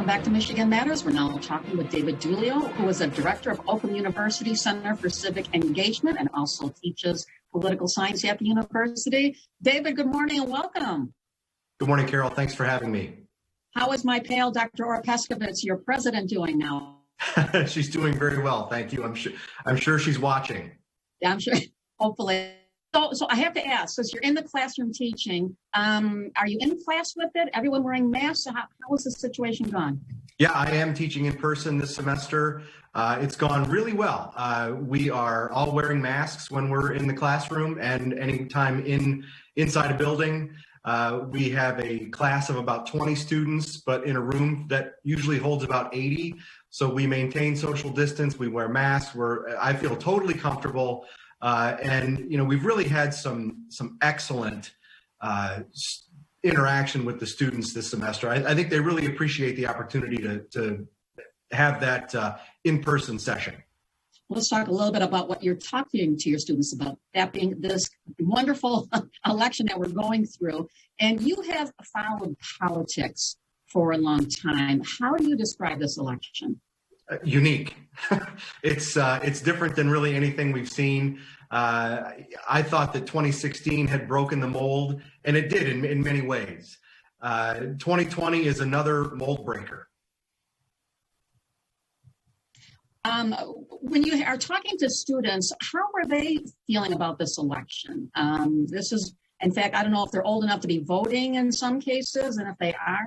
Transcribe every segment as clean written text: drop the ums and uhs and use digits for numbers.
Welcome back to Michigan Matters. We're now talking with David Dulio, who is a director of Oakland University Center for Civic Engagement and also teaches political science at the university. David, good morning and welcome. Good morning, Carol. Thanks for having me. How is my pal, Dr. Ora Peskovitz, your president, doing now? She's doing very well, thank you. I'm sure she's watching. Yeah, I'm sure. Hopefully. So I have to ask, since you're in the classroom teaching, are you in class with it? Everyone wearing masks? How is the situation gone? Yeah, I am teaching in person this semester. It's gone really well. We are all wearing masks when we're in the classroom and anytime inside a building. We have a class of about 20 students, but in a room that usually holds about 80. So we maintain social distance, we wear masks, I feel totally comfortable. And we've really had some excellent interaction with the students this semester. I think they really appreciate the opportunity to have that in-person session. Let's talk a little bit about what you're talking to your students about, that being this wonderful election that we're going through. And you have followed politics for a long time. How do you describe this election? Unique. It's different than really anything we've seen. I thought that 2016 had broken the mold, and it did in many ways. 2020 is another mold breaker. When you are talking to students, how are they feeling about this election? This is, in fact, I don't know if they're old enough to be voting in some cases, and if they are.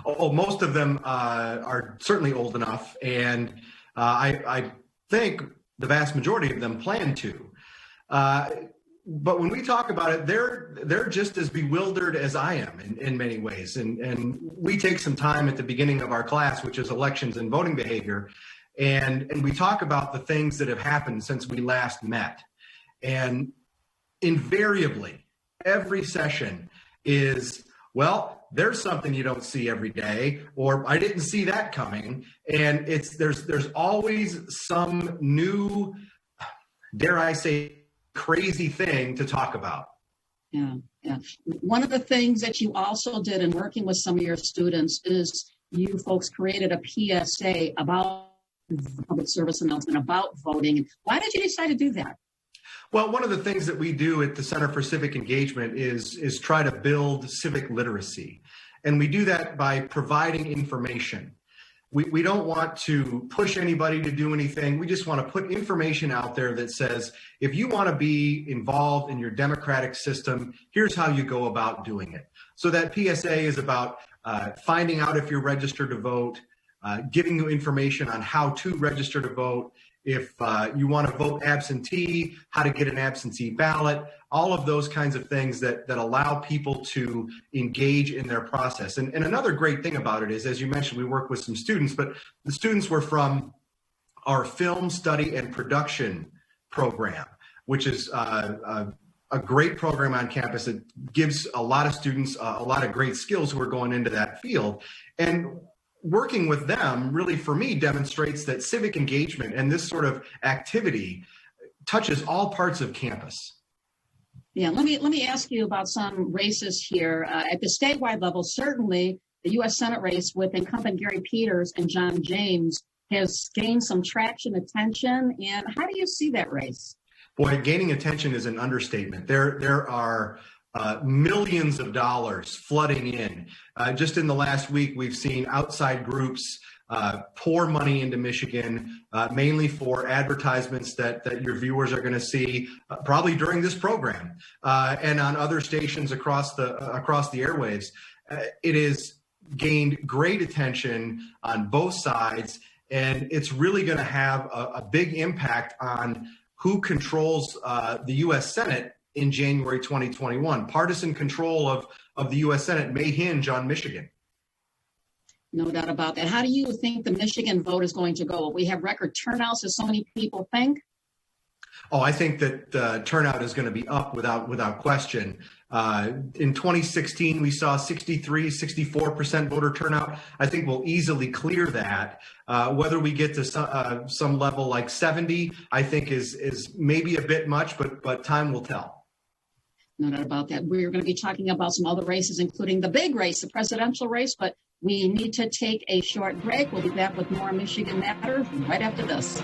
Oh, most of them are certainly old enough, and I think the vast majority of them plan to. But when we talk about it, they're just as bewildered as I am in many ways. And we take some time at the beginning of our class, which is elections and voting behavior, and we talk about the things that have happened since we last met. And invariably, every session is, well, there's something you don't see every day, or I didn't see that coming. And there's always some new, dare I say, crazy thing to talk about. Yeah. One of the things that you also did in working with some of your students is you folks created a PSA about public service announcement about voting. Why did you decide to do that? Well, one of the things that we do at the Center for Civic Engagement is try to build civic literacy. And we do that by providing information. We don't want to push anybody to do anything. We just want to put information out there that says, if you want to be involved in your democratic system, here's how you go about doing it. So that PSA is about finding out if you're registered to vote, giving you information on how to register to vote, if you want to vote absentee, how to get an absentee ballot, all of those kinds of things that allow people to engage in their process. And another great thing about it is, as you mentioned, we work with some students, but the students were from our film study and production program, which is a great program on campus that gives a lot of students a lot of great skills who are going into that field. And working with them really, for me, demonstrates that civic engagement and this sort of activity touches all parts of campus. Yeah, let me ask you about some races here. At the statewide level, certainly the U.S. Senate race with incumbent Gary Peters and John James has gained some traction, attention. And how do you see that race? Boy, gaining attention is an understatement. There are millions of dollars flooding in. Just in the last week, we've seen outside groups pour money into Michigan, mainly for advertisements that your viewers are going to see probably during this program and on other stations across the airwaves. It has gained great attention on both sides, and it's really going to have a big impact on who controls the U.S. Senate in January 2021. Partisan control of the U.S. Senate may hinge on Michigan. No doubt about that. How do you think the Michigan vote is going to go? Will we have record turnouts, as so many people think? Oh, I think that turnout is going to be up without question. In 2016, we saw 64% voter turnout. I think we'll easily clear that. Whether we get to some level like 70, I think is maybe a bit much, but time will tell. No doubt about that. We're going to be talking about some other races, including the big race, the presidential race, but We need to take a short break. We'll be back with more Michigan Matters right after this.